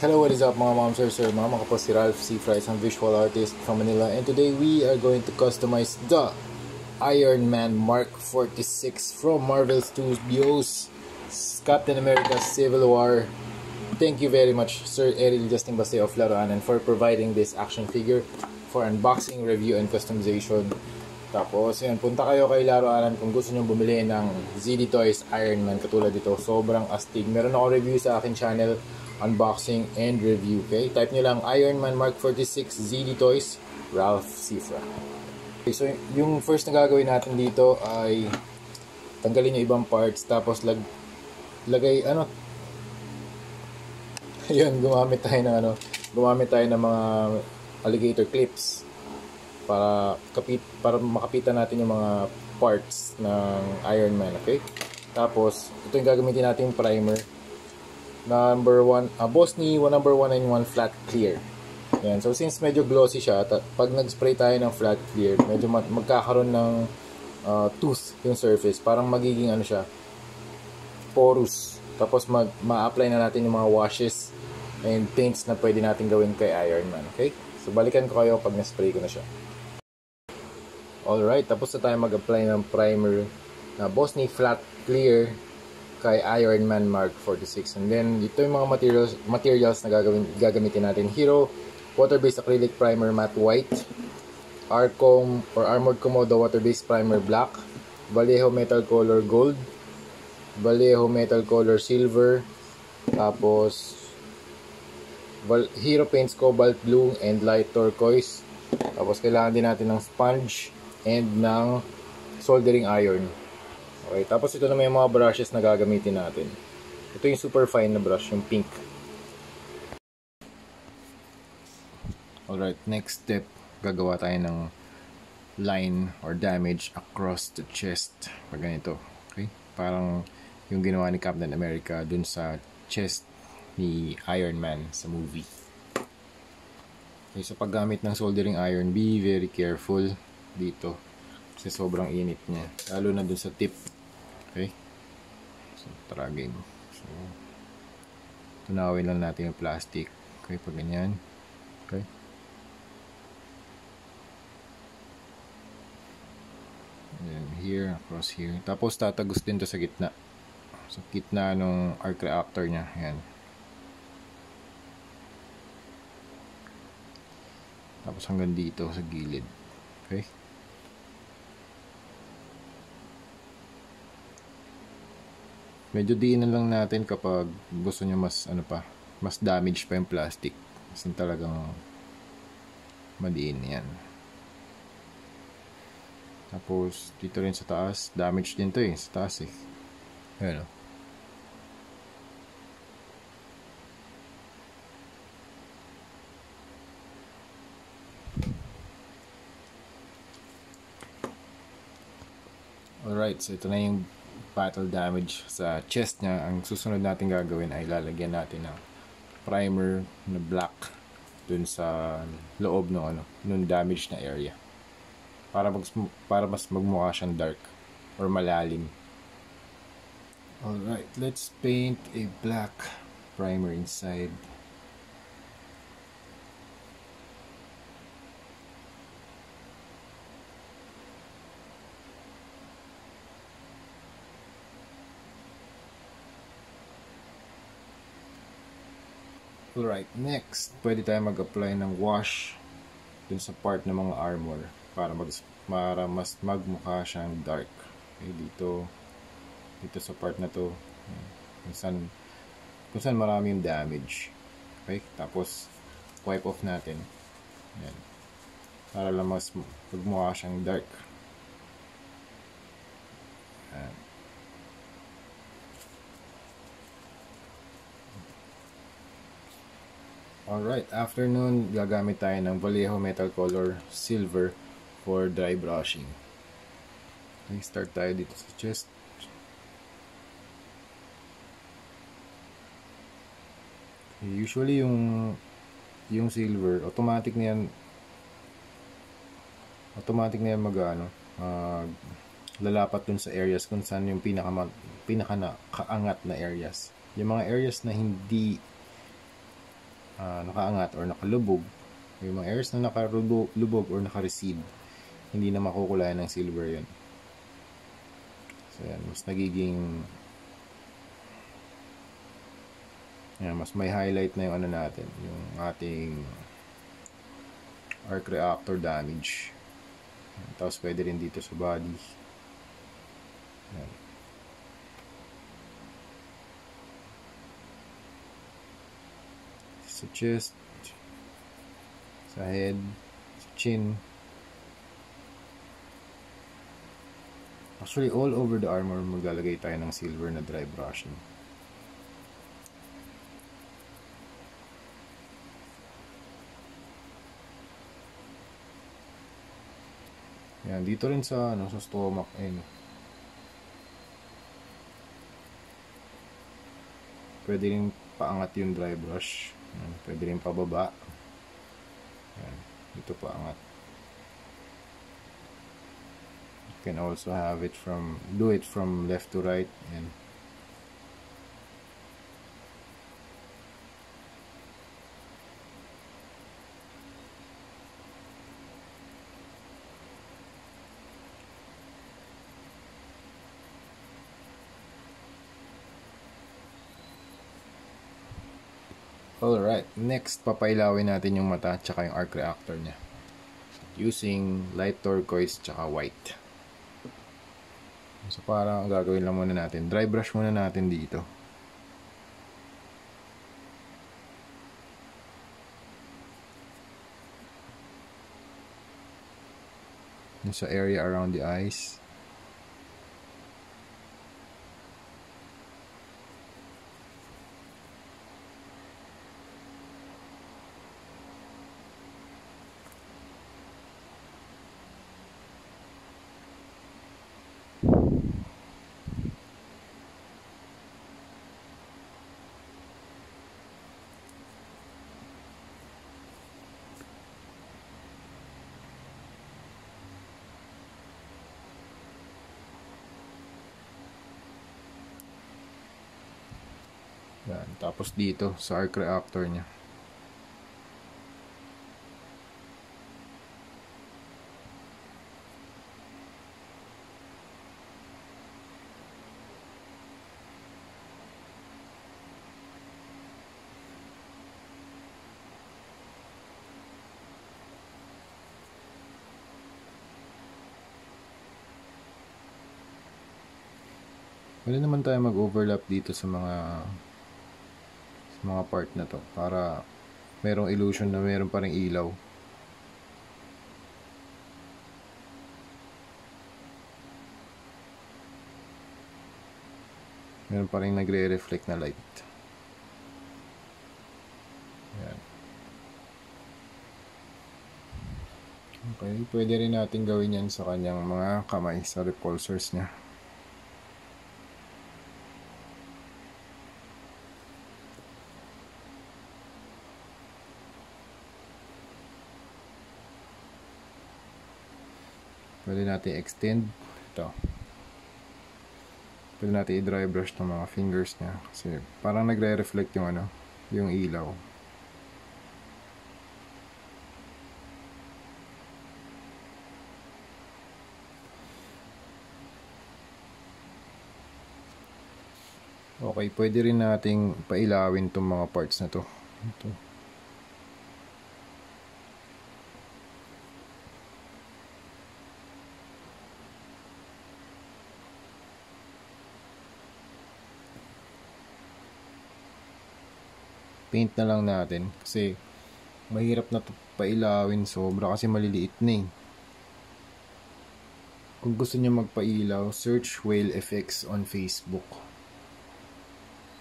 Hello, what is up mga ma'am, sir, ma'am? Ako po si Ralph C. Fry, isang visual artist from Manila. And today we are going to customize the Iron Man Mark 46 from Marvel Studios, Captain America Civil War. Thank you very much, Sir Eril Justin Base of Laruanan, for providing this action figure for unboxing, review, and customization. Tapos, yan, punta kayo kay Laruanan kung gusto nyo bumili ng ZD Toys Iron Man katulad dito. Sobrang astig. Meron ako review sa akin channel, unboxing and review. Okay? Type nyo lang Iron Man Mark 46 ZD Toys, Ralph Cifra. Okay, so, yung first na gagawin natin dito ay tanggalin yung ibang parts. Tapos, lagay, ayun, gumamit tayo ng mga alligator clips para makapitan natin yung mga parts ng Iron Man, okay? Tapos, ito yung gagamitin natin primer. Number 1, Bosni number 191 flat clear. Yan. So, since medyo glossy siya, pag nag-spray tayo ng flat clear, medyo magkakaroon ng tooth yung surface. Parang magiging siya, porous. Tapos, ma-apply na natin yung mga washes and paints na pwede natin gawin kay Iron Man, okay? So, balikan ko kayo pag na-spray ko na siya. Alright, tapos na tayo mag-apply ng primer na Bosni Flat Clear kay Iron Man Mark 46. And then, ito yung mga materials na gagamitin natin. Hero Water-Based Acrylic Primer Matte White, Arcom or Armored Komodo Water-Based Primer Black, Vallejo Metal Color Gold, Vallejo Metal Color Silver, tapos Hero Paints Cobalt Blue and Light Turquoise. Tapos kailangan din natin ng sponge and ng soldering iron. Okay, tapos ito na may mga brushes na gagamitin natin. Ito yung super fine na brush, yung pink. Alright, next step, gagawa tayo ng line or damage across the chest. Pag ganito, okay? Parang yung ginawa ni Captain America dun sa chest ni Iron Man sa movie. Okay, so paggamit ng soldering iron, be very careful dito kasi sobrang init niya, lalo na dun sa tip. Okay, so traging, so tunawin lang natin yung plastic. Okay, pag ganyan. Okay, and here, across here. Tapos tatagos din to sa gitna, nung arc reactor nya. Yan. Tapos hanggang dito sa gilid. Okay? Medyo diinan lang natin kapag gusto nyo mas mas damage pa yung plastic. Kasi talagang madiin yan. Tapos dito rin sa taas, damage din to sa taas Ayan o. Alright, so ito na yung battle damage sa chest niya. Ang susunod natin gagawin ay lalagyan natin ng primer na black dun sa loob nung damage na area. Para mas magmukha siyang dark or malalim. Alright, let's paint a black primer inside. Alright, next, pwede tayo mag-apply ng wash dun sa part ng mga armor para mas magmukha siyang dark. Okay, dito sa part na to, kung saan marami yung damage. Okay, tapos wipe off natin. Ayan. Para lang mas magmukha siyang dark. Ayan. Alright, after nun, gagamit tayo ng Vallejo Metal Color Silver for dry brushing. Okay, start tayo dito sa chest. Okay, usually yung silver, automatic na yan lalapat dun sa areas kung saan yung pinaka kaangat na areas. Yung mga areas na hindi nakaangat or nakalubog, yung mga areas na nakalubog or naka-recede, hindi na makukulayan ng silver yun. So yan, mas nagiging yan, mas may highlight na yung ano natin, yung ating arc reactor damage. Tapos pwede rin dito sa body. Yan. Sa chest, sa head, sa chin. Actually, all over the armor maglalagay tayo ng silver na dry brushing. Yan, dito rin sa sa stomach pwede rin paangat yung dry brush. Yan, pwede rin pababa. Yan, dito paangat. You can also have it do it from left to right. Yan. Alright, next papailawin natin yung mata at yung arc reactor nya using light turquoise tsaka white. So parang gagawin lang muna natin, dry brush muna natin dito. Yung sa area around the eyes. Yan. Tapos dito sa arc reactor nya. Pwede naman tayo mag-overlap dito sa mga part na to para merong illusion na meron pa ring ilaw. Meron pa ring nagre-reflect na light. Ayan. Okay, pwede rin natin gawin yan sa kanyang mga kamay, sa repulsors niya. Pwede natin extend ito. Pwede natin i-dry brush ng mga fingers niya kasi parang nagre-reflect yung yung ilaw. Okay, pwede rin nating pailawin tong mga parts na to. Ito. Paint na lang natin kasi mahirap na to pailawin, sobra kasi maliliit na Kung gusto niyo magpailaw, search Whale FX on Facebook.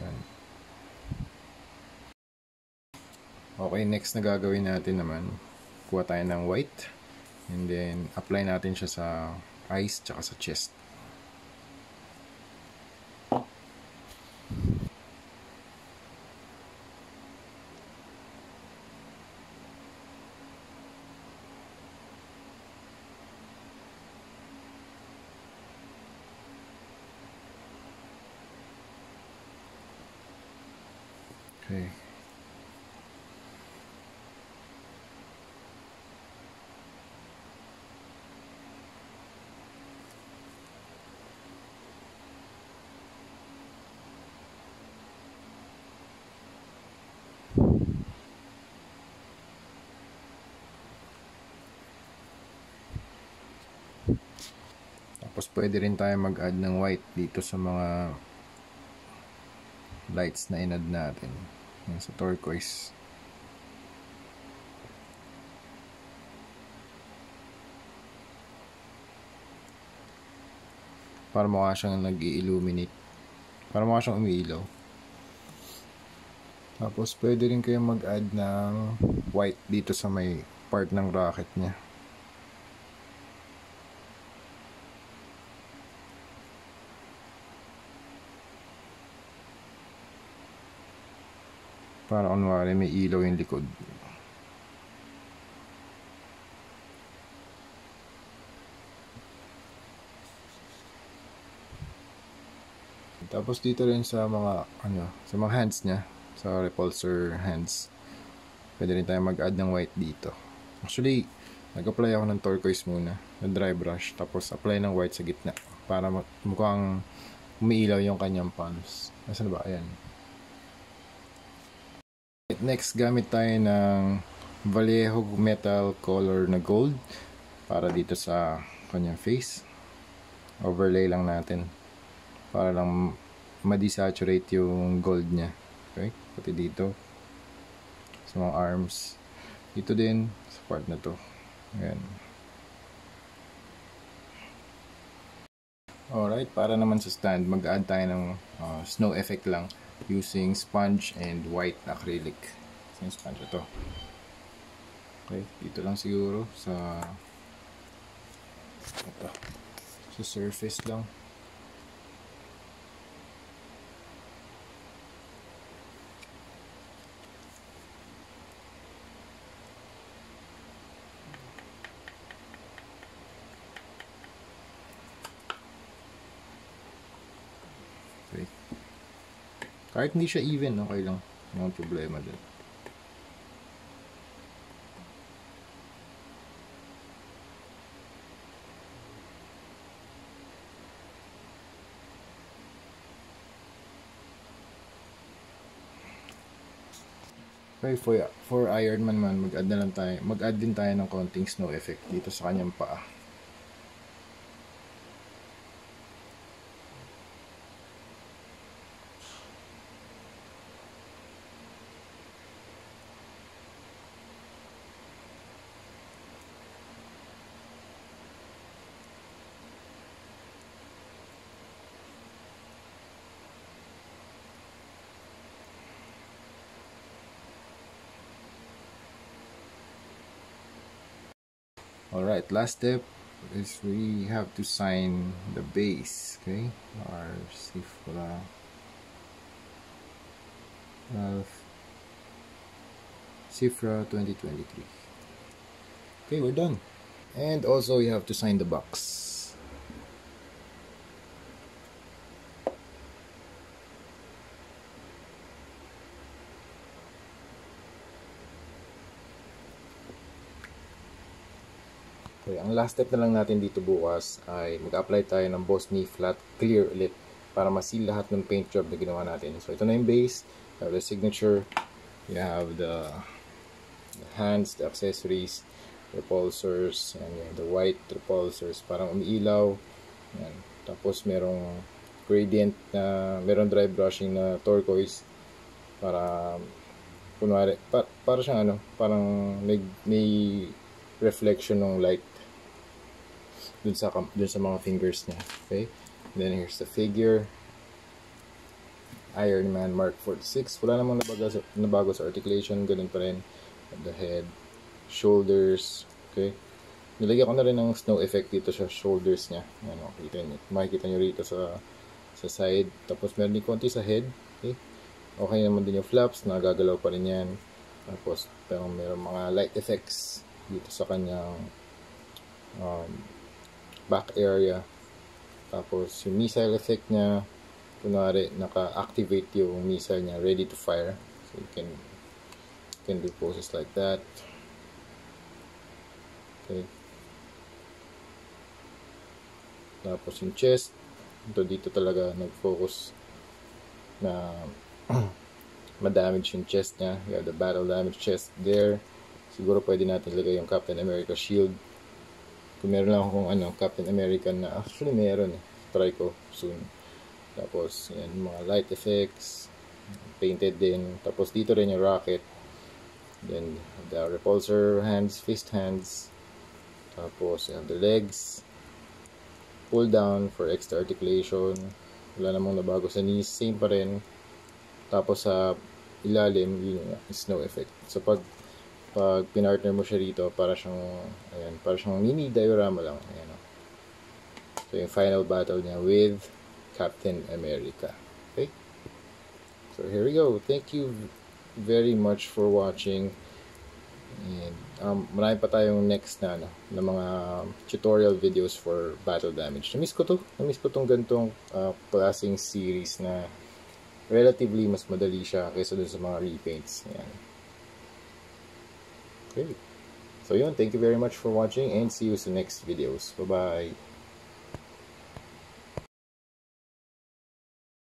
Yan. Okay, next na gagawin natin naman, kuha tayo ng white and then apply natin siya sa eyes tsaka sa chest. Okay. Tapos pwede rin tayo mag-add ng white dito sa mga lights na inad natin. Yan, sa turquoise. Para mukha siyang nag-i-illuminate. Para mukha siyang umiilaw. Tapos pwede rin kayong mag-add ng white dito sa may part ng rocket niya. Para kunwari may ilaw yung likod. Tapos dito rin sa mga sa mga hands niya, sa repulsor hands, pwede rin tayo mag-add ng white dito. Actually, nag-apply ako ng turquoise muna, ng dry brush, tapos apply ng white sa gitna para mukhang umiilaw yung kanyang palms. Nasaan ba? Ayan. Next, gamit tayo ng Vallejo metal color na gold para dito sa kanyang face. Overlay lang natin para lang ma-desaturate yung gold niya. Okay? Pati dito sa mga arms. Dito din sa part na to. Ayan. Alright, para naman sa stand, mag-add tayo ng snow effect lang using sponge and white acrylic. So, yung sponge ito. Okay, dito lang siguro sa ito. Sa surface lang. Okay. Kahit hindi siya even, okay lang. Walang problema din. Okay, for Iron Man mag-add din tayo ng konting snow effect dito sa kanyang paa. Alright, last step is we have to sign the base. Okay, our Cifra Cifra 2023. Okay, we're done. And also you have to sign the box. Okay, ang last step na lang natin dito bukas ay mag-apply tayo ng Boss Knee Flat Clear ulit para ma-seal lahat ng paint job na ginawa natin. So ito na yung base, you have the signature, you have the hands, the accessories, repulsors, and the white repulsors, parang umiilaw. Yan. Tapos merong gradient na, merong dry brushing na turquoise para kunwari, para siyang parang may reflection ng light dun sa mga fingers niya. Okay, and then here's the figure, Iron Man Mark 46. Wala namang nabago sa articulation, ganun pa rin. The head, shoulders. Okay, nilagyan ko na rin ng snow effect dito sa shoulders niya. Ano, makikita nyo rito sa side. Tapos meron din konti sa head. Okay, okay naman din yung flaps, nagagalaw pa rin yan. Tapos meron mga light effects dito sa kanyang back area. Tapos yung missile effect niya, kunwari naka-activate yung missile niya, ready to fire. So you can do poses like that. Okay. Tapos yung chest, dito talaga nag-focus na ma-damage yung chest niya. You have the battle damage chest there. Siguro pwede natin ilagay yung Captain America shield. Kung meron lang akong Captain American na, actually meron try ko soon. Tapos yan, mga light effects, painted din. Tapos dito rin yung rocket. Then the repulsor hands, fist hands. Tapos yan, the legs. Pull down for extra articulation. Wala namang nabago sa knees, same pa rin. Tapos sa ilalim, yun yung snow effect. So pag pinartner mo siya rito, para siyang mini diorama lang. Ayan. So yung final battle niya with Captain America. Okay? So here we go. Thank you very much for watching. And marami pa tayong next na mga tutorial videos for battle damage. Namiss ko tong gantong klaseng series na relatively mas madali siya kaysa dun sa mga repaints. Ayan. Okay. So yun, thank you very much for watching and see you sa next videos. Bye-bye.